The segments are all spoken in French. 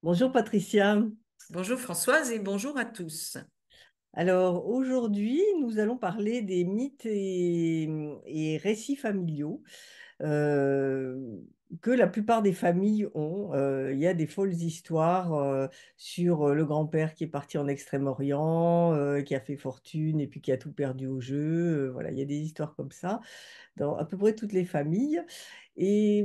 Bonjour Patricia. Bonjour Françoise et bonjour à tous. Alors aujourd'hui, nous allons parler des mythes et récits familiaux euh, que la plupart des familles ont. Il y a des folles histoires sur le grand-père qui est parti en Extrême-Orient, qui a fait fortune et puis qui a tout perdu au jeu. Voilà, il y a des histoires comme ça dans à peu près toutes les familles. Et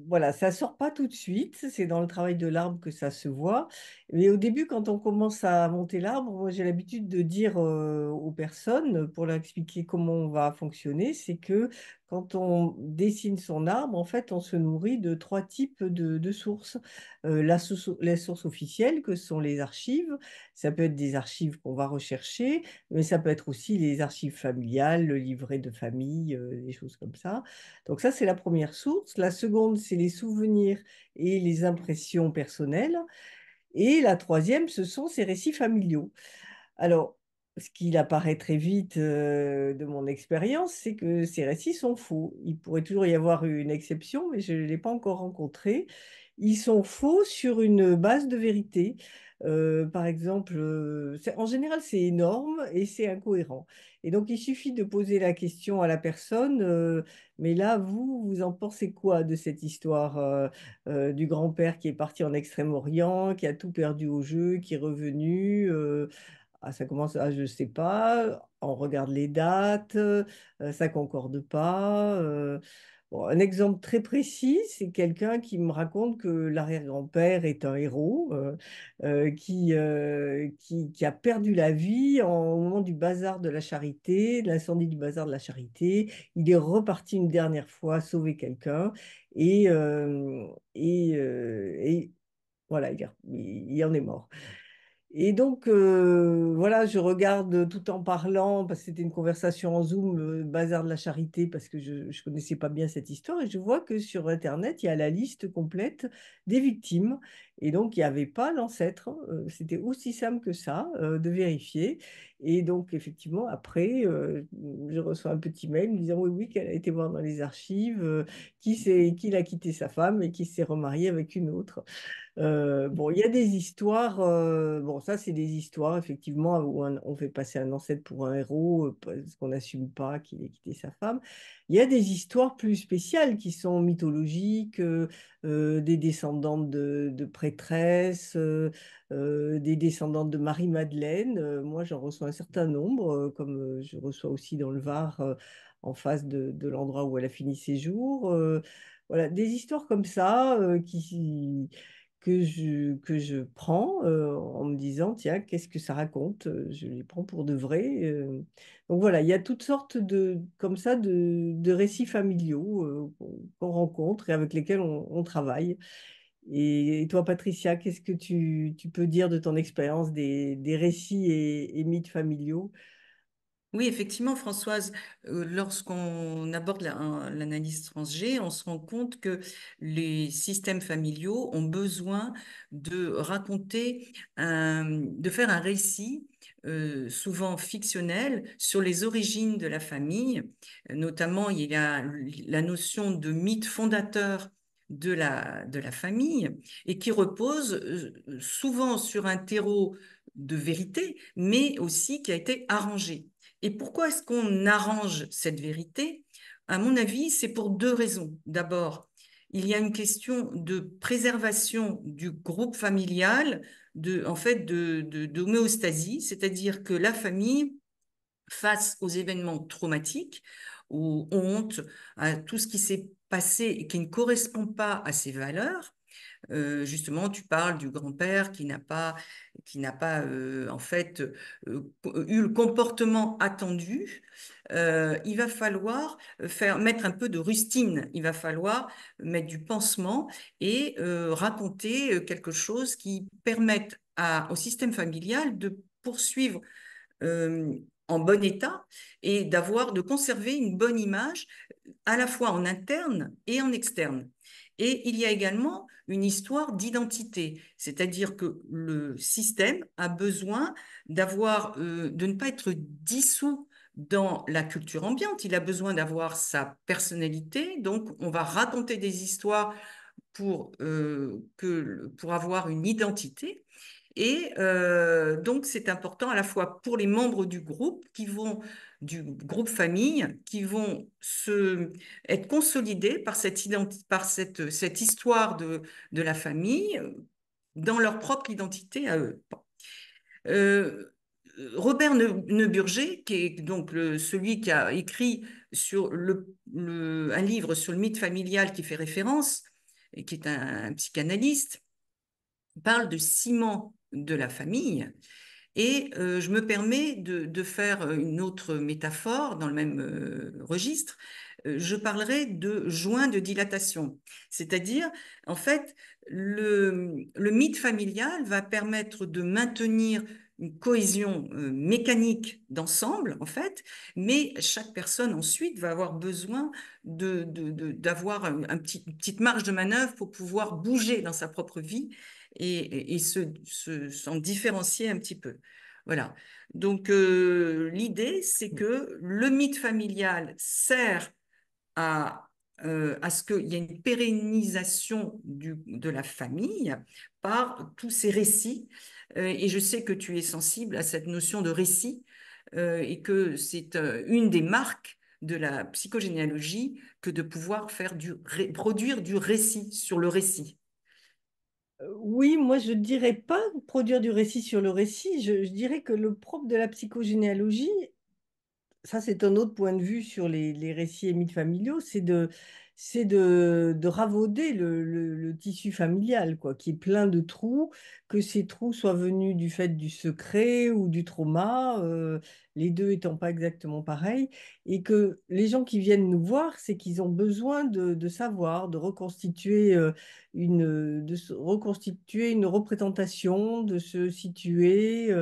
voilà, ça sort pas tout de suite, c'est dans le travail de l'arbre que ça se voit. Mais au début, quand on commence à monter l'arbre, moi j'ai l'habitude de dire aux personnes, pour leur expliquer comment on va fonctionner, c'est que quand on dessine son arbre, en fait, on se nourrit de trois types de sources. Les sources officielles, que sont les archives, ça peut être des archives qu'on va rechercher, mais ça peut être aussi les archives familiales, le livret de famille, des choses comme ça. Donc ça, c'est la première source. La seconde, c'est les souvenirs et les impressions personnelles. Et la troisième, ce sont ces récits familiaux. Alors, ce qu'il apparaît très vite de mon expérience, c'est que ces récits sont faux. Il pourrait toujours y avoir une exception, mais je ne l'ai pas encore rencontré. Ils sont faux sur une base de vérité. Par exemple, en général, c'est énorme et c'est incohérent. Et donc, il suffit de poser la question à la personne, mais là, vous en pensez quoi de cette histoire du grand-père qui est parti en Extrême-Orient, qui a tout perdu au jeu, qui est revenu ah, ça commence, ah, je sais pas, on regarde les dates, ça concorde pas. Bon, un exemple très précis, c'est quelqu'un qui me raconte que l'arrière-grand-père est un héros qui a perdu la vie au moment du bazar de la Charité, de l'incendie du bazar de la Charité. Il est reparti une dernière fois sauver quelqu'un et voilà, il en est mort. Et donc, voilà, je regarde tout en parlant, parce que c'était une conversation en Zoom, Bazar de la Charité, parce que je ne connaissais pas bien cette histoire, et je vois que sur Internet, il y a la liste complète des victimes. Et donc, il n'y avait pas l'ancêtre. C'était aussi simple que ça, de vérifier. Et donc, effectivement, après, je reçois un petit mail me disant, oui, oui, qu'elle a été voir dans les archives, qu'il a quitté sa femme et qui s'est remarié avec une autre. Bon, il y a des histoires, bon, ça, c'est des histoires, effectivement, où on fait passer un ancêtre pour un héros, parce qu'on n'assume pas qu'il ait quitté sa femme. Il y a des histoires plus spéciales qui sont mythologiques, des descendantes de prêtresses, des descendantes de Marie-Madeleine. Moi, j'en reçois un certain nombre, comme je reçois aussi dans le Var, en face de l'endroit où elle a fini ses jours. Voilà, des histoires comme ça que je prends en me disant, tiens, qu'est-ce que ça raconte? Je les prends pour de vrai. Donc voilà, il y a toutes sortes comme ça, de récits familiaux qu'on rencontre et avec lesquels on travaille. Et toi, Patricia, qu'est-ce que tu peux dire de ton expérience des récits et mythes familiaux? Oui, effectivement, Françoise, lorsqu'on aborde l'analyse transg, on se rend compte que les systèmes familiaux ont besoin de raconter, de faire un récit, souvent fictionnel, sur les origines de la famille. Notamment, il y a la notion de mythe fondateur de la famille et qui repose souvent sur un terreau de vérité, mais aussi qui a été arrangé. Et pourquoi est-ce qu'on arrange cette vérité? À mon avis, c'est pour deux raisons. D'abord, il y a une question de préservation du groupe familial, en fait, d'homéostasie, c'est-à-dire que la famille, face aux événements traumatiques, aux hontes, à tout ce qui s'est passé et qui ne correspond pas à ses valeurs, justement, tu parles du grand-père qui n'a pas en fait eu le comportement attendu. Il va falloir mettre un peu de rustine. Il va falloir mettre du pansement et raconter quelque chose qui permette au système familial de poursuivre euh, en bon état et de conserver une bonne image à la fois en interne et en externe. Et il y a également une histoire d'identité, c'est-à-dire que le système a besoin de ne pas être dissous dans la culture ambiante. Il a besoin d'avoir sa personnalité, donc on va raconter des histoires pour avoir une identité. Et donc, c'est important à la fois pour les membres du groupe famille, qui vont être consolidés par cette histoire de la famille dans leur propre identité à eux. Euh, Robert Neuburger, qui est donc celui qui a écrit sur un livre sur le mythe familial qui fait référence, et qui est un psychanalyste, parle de ciment de la famille. Et je me permets de faire une autre métaphore dans le même registre. Je parlerai de joint de dilatation. C'est-à-dire, en fait, le mythe familial va permettre de maintenir une cohésion mécanique d'ensemble, en fait, mais chaque personne ensuite va avoir besoin d'avoir une petite marge de manœuvre pour pouvoir bouger dans sa propre vie et s'en différencier un petit peu. Voilà. Donc, l'idée, c'est que le mythe familial sert à, à ce qu'il y ait une pérennisation de la famille par tous ces récits. Et je sais que tu es sensible à cette notion de récit et que c'est une des marques de la psychogénéalogie que de pouvoir produire du récit sur le récit. Oui, moi je dirais pas produire du récit sur le récit, je dirais que le propre de la psychogénéalogie, ça, c'est un autre point de vue sur les récits et mythes familiaux, de ravauder le tissu familial, quoi, qui est plein de trous, que ces trous soient venus du fait du secret ou du trauma, les deux étant pas exactement pareils, et que les gens qui viennent nous voir, c'est qu'ils ont besoin de savoir, reconstituer une représentation, de se situer.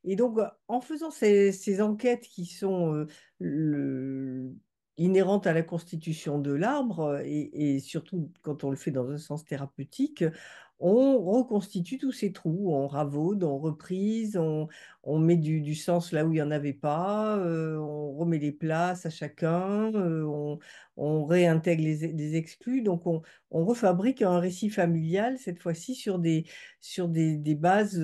Et donc, en faisant ces enquêtes qui sont le- inhérente à la constitution de l'arbre, et surtout quand on le fait dans un sens thérapeutique, on reconstitue tous ces trous, on ravaude, on reprise, on met du sens là où il n'y en avait pas, on remet les places à chacun, on réintègre des exclus, donc on refabrique un récit familial, cette fois-ci sur des bases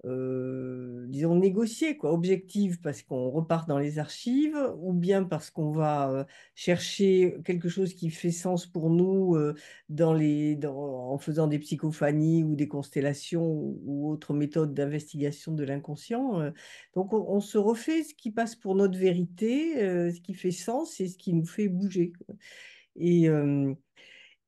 disons, négocier, quoi, objective parce qu'on repart dans les archives, ou bien parce qu'on va chercher quelque chose qui fait sens pour nous en faisant des psychophanies ou des constellations ou autres méthodes d'investigation de l'inconscient. Donc, on se refait ce qui passe pour notre vérité, ce qui fait sens et ce qui nous fait bouger, quoi. Et,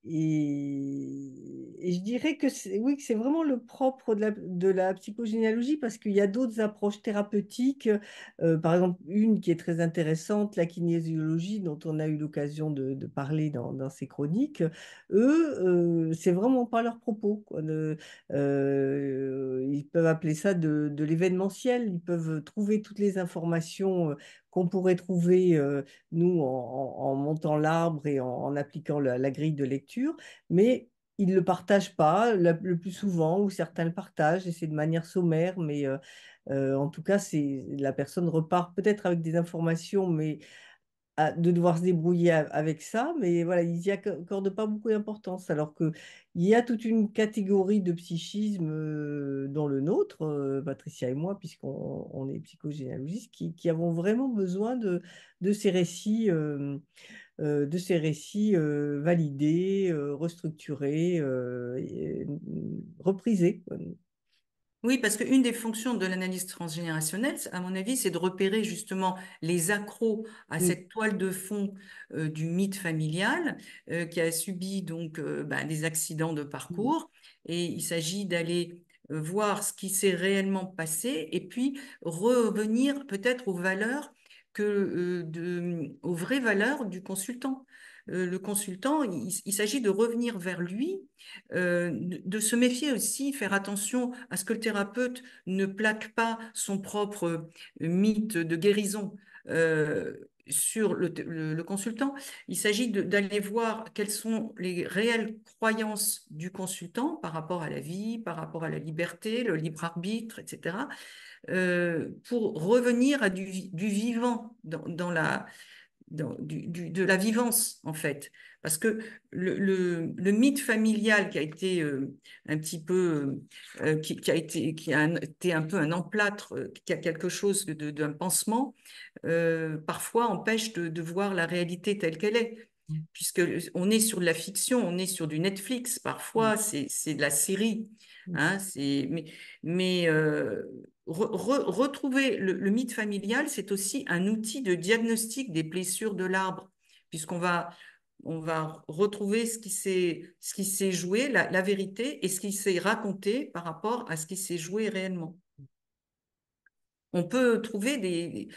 et je dirais que oui, que c'est vraiment le propre de la psychogénéalogie parce qu'il y a d'autres approches thérapeutiques. Par exemple, une qui est très intéressante, la kinésiologie, dont on a eu l'occasion de parler dans ces chroniques. Eux, c'est vraiment pas leur propos, quoi. Ils peuvent appeler ça de l'événementiel. Ils peuvent trouver toutes les informations qu'on pourrait trouver, nous, en montant l'arbre et en appliquant la grille de lecture, mais ils ne le partagent pas le plus souvent, ou certains le partagent, et c'est de manière sommaire, mais en tout cas, la personne repart peut-être avec des informations, mais de devoir se débrouiller avec ça, mais voilà, ils n'y accordent pas beaucoup d'importance, alors qu'il y a toute une catégorie de psychisme dans le nôtre, Patricia et moi, puisqu'on est psychogénéalogistes, qui avons vraiment besoin de ces récits, validés, restructurés, reprisés, quoi. Oui, parce qu'une des fonctions de l'analyse transgénérationnelle, à mon avis, c'est de repérer justement les accros à Mm, cette toile de fond du mythe familial qui a subi donc des accidents de mm, parcours. Et il s'agit d'aller voir ce qui s'est réellement passé et puis revenir peut-être aux vraies valeurs du consultant. Le consultant, il s'agit de revenir vers lui de se méfier aussi, faire attention à ce que le thérapeute ne plaque pas son propre mythe de guérison sur le consultant. Il s'agit d'aller voir quelles sont les réelles croyances du consultant par rapport à la vie, par rapport à la liberté, le libre arbitre, etc., pour revenir à du vivant de la vivance, en fait. Parce que le mythe familial qui a été un petit peu, qui a été un peu un emplâtre, qui a quelque chose d'un pansement, parfois empêche de voir la réalité telle qu'elle est. Puisque on est sur de la fiction, on est sur du Netflix, parfois c'est de la série, hein, retrouver le mythe familial, c'est aussi un outil de diagnostic des blessures de l'arbre, puisqu'on va retrouver ce qui s'est joué, la vérité, et ce qui s'est raconté par rapport à ce qui s'est joué réellement. On peut trouver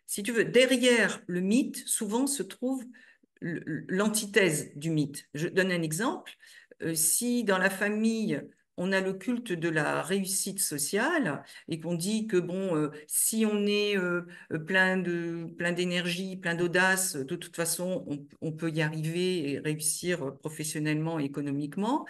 si tu veux, derrière le mythe, souvent se trouve l'antithèse du mythe. Je donne un exemple. Si dans la famille, on a le culte de la réussite sociale et qu'on dit que bon, si on est plein d'énergie, plein d'audace, de toute façon, on peut y arriver et réussir professionnellement et économiquement.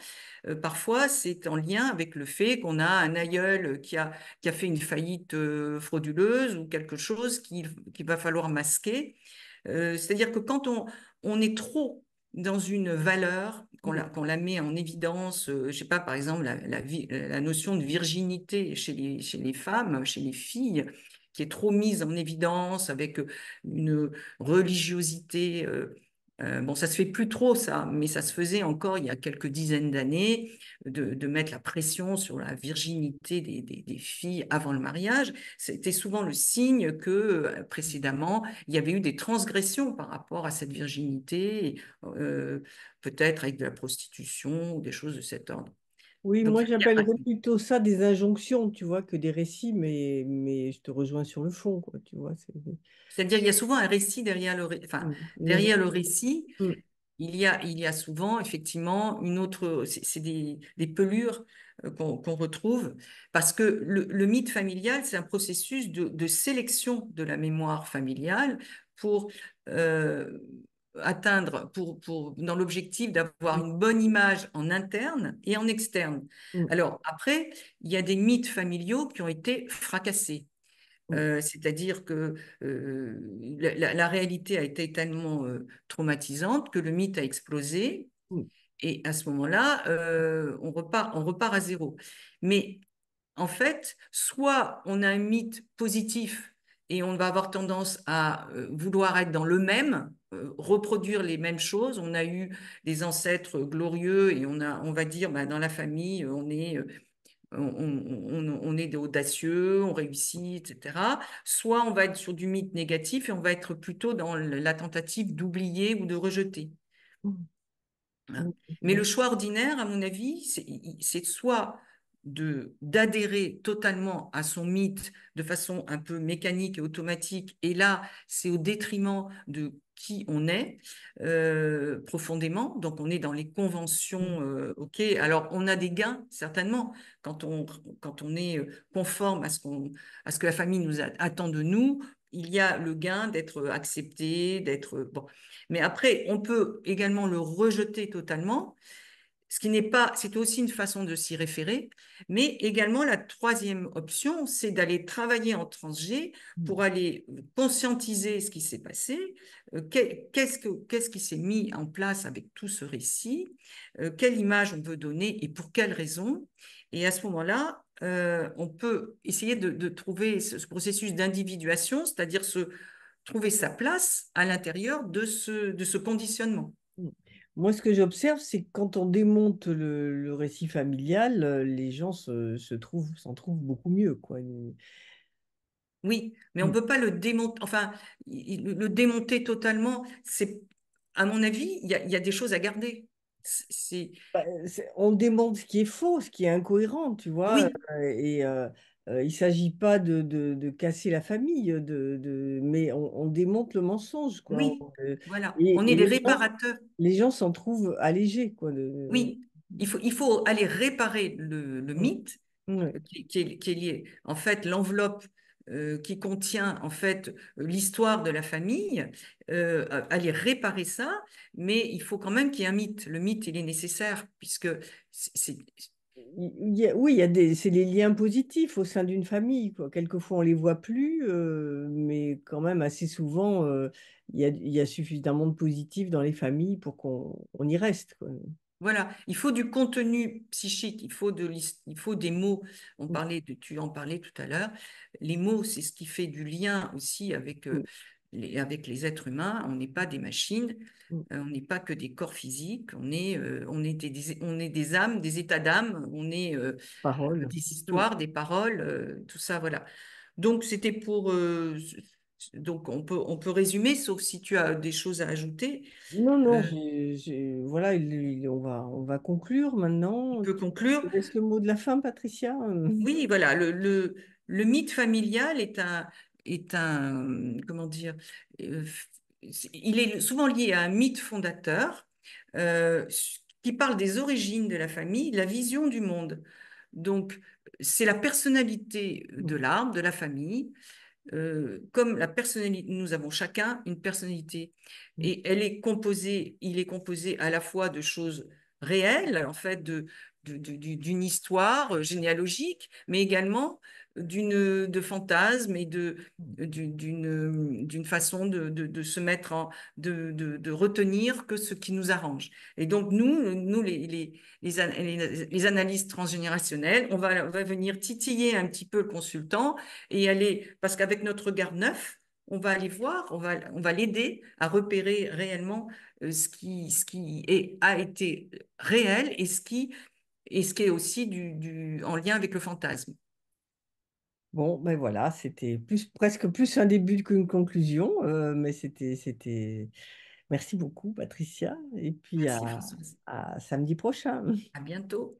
Parfois, c'est en lien avec le fait qu'on a un aïeul qui a fait une faillite frauduleuse ou quelque chose qu'il va falloir masquer. C'est-à-dire que quand on est trop dans une valeur, qu'on la met en évidence, je sais pas, par exemple, la notion de virginité chez les femmes, chez les filles, qui est trop mise en évidence avec une religiosité. Bon, ça se fait plus trop, ça, mais ça se faisait encore il y a quelques dizaines d'années, de mettre la pression sur la virginité des filles avant le mariage. C'était souvent le signe que précédemment, il y avait eu des transgressions par rapport à cette virginité, peut-être avec de la prostitution ou des choses de cet ordre. Oui, Donc, moi j'appellerais plutôt ça des injonctions, tu vois, que des récits, mais je te rejoins sur le fond, quoi, tu vois. c'est-à-dire, il y a souvent un récit enfin, derrière le récit. Mm, Il y a souvent effectivement une autre, c'est des pelures qu'on retrouve, parce que le mythe familial, c'est un processus de sélection de la mémoire familiale pour euh, atteindre, dans l'objectif d'avoir mm, une bonne image en interne et en externe. mm, Alors après, il y a des mythes familiaux qui ont été fracassés. mm, C'est-à-dire que la réalité a été tellement traumatisante que le mythe a explosé mm, et à ce moment-là, on repart à zéro. Mais en fait, soit on a un mythe positif et on va avoir tendance à vouloir être dans le même, reproduire les mêmes choses. On a eu des ancêtres glorieux et on va dire, bah, dans la famille, on est audacieux, on réussit, etc. Soit on va être sur du mythe négatif et on va être plutôt dans la tentative d'oublier ou de rejeter. mm, Hein. mm, Mais mm, le choix ordinaire, à mon avis, c'est soit d'adhérer totalement à son mythe de façon un peu mécanique et automatique, et là, c'est au détriment de qui on est profondément. Donc, on est dans les conventions, ok. Alors, on a des gains, certainement, quand quand on est conforme à ce que la famille attend de nous. Il y a le gain d'être accepté, d'être bon. Mais après, on peut également le rejeter totalement, ce qui n'est pas, c'est aussi une façon de s'y référer. Mais également, la troisième option, c'est d'aller travailler en transg mm, pour aller conscientiser ce qui s'est passé, qu'est-ce qui s'est mis en place avec tout ce récit, quelle image on veut donner et pour quelles raisons. Et à ce moment-là, on peut essayer de trouver ce processus d'individuation, c'est-à-dire trouver sa place à l'intérieur de ce conditionnement. mm. Moi, ce que j'observe, c'est que quand on démonte le récit familial, les gens s'en trouvent beaucoup mieux, quoi. Oui, mais on ne Mm. peut pas le démonter, enfin, le démonter totalement. À mon avis, il y a des choses à garder. Bah, on démontre ce qui est faux, ce qui est incohérent, tu vois. Oui, Il ne s'agit pas de casser la famille, mais on démonte le mensonge, quoi. oui, voilà. On Et est des réparateurs. les gens s'en trouvent allégés, quoi. Oui, il faut aller réparer le Mm. mythe Ouais. qui est lié. En fait, l'enveloppe qui contient en fait l'histoire de la famille, aller réparer ça, mais il faut quand même qu'il y ait un mythe. Le mythe, il est nécessaire puisque c'est Oui, c'est les liens positifs au sein d'une famille, quoi. Quelquefois, on les voit plus, mais quand même, assez souvent, il y a suffisamment de positifs dans les familles pour qu'on y reste, quoi. Voilà, il faut du contenu psychique, il faut des mots. Tu en parlais tout à l'heure. Les mots, c'est ce qui fait du lien aussi Mm, avec les êtres humains. On n'est pas des machines, mm. on n'est pas que des corps physiques, on est des âmes, des états d'âme, Parole. des Mm. histoires, des paroles, tout ça, voilà. Donc, donc on peut résumer, sauf si tu as des choses à ajouter. Non, non, Euh, voilà, on va conclure on maintenant. peut conclure. Je te laisse le mot de la fin, Patricia. Oui, voilà, le mythe familial comment dire, euh, il est souvent lié à un mythe fondateur euh, qui parle des origines de la famille, de la vision du monde. Donc, c'est la personnalité de l'arbre, de la famille, comme la personnalité, nous avons chacun une personnalité et il est composé à la fois de choses réelles, en fait, d'une histoire généalogique, mais également de fantasmes et d'une façon de se mettre de retenir que ce qui nous arrange. Et donc, les analyses transgénérationnelles, on va venir titiller un petit peu le consultant et aller, parce qu'avec notre regard neuf, on va aller voir, on va l'aider à repérer réellement a été réel et ce qui est aussi en lien avec le fantasme. Bon, ben voilà, c'était presque plus un début qu'une conclusion, mais Merci beaucoup, Patricia, et puis Merci Françoise. à samedi prochain. À bientôt.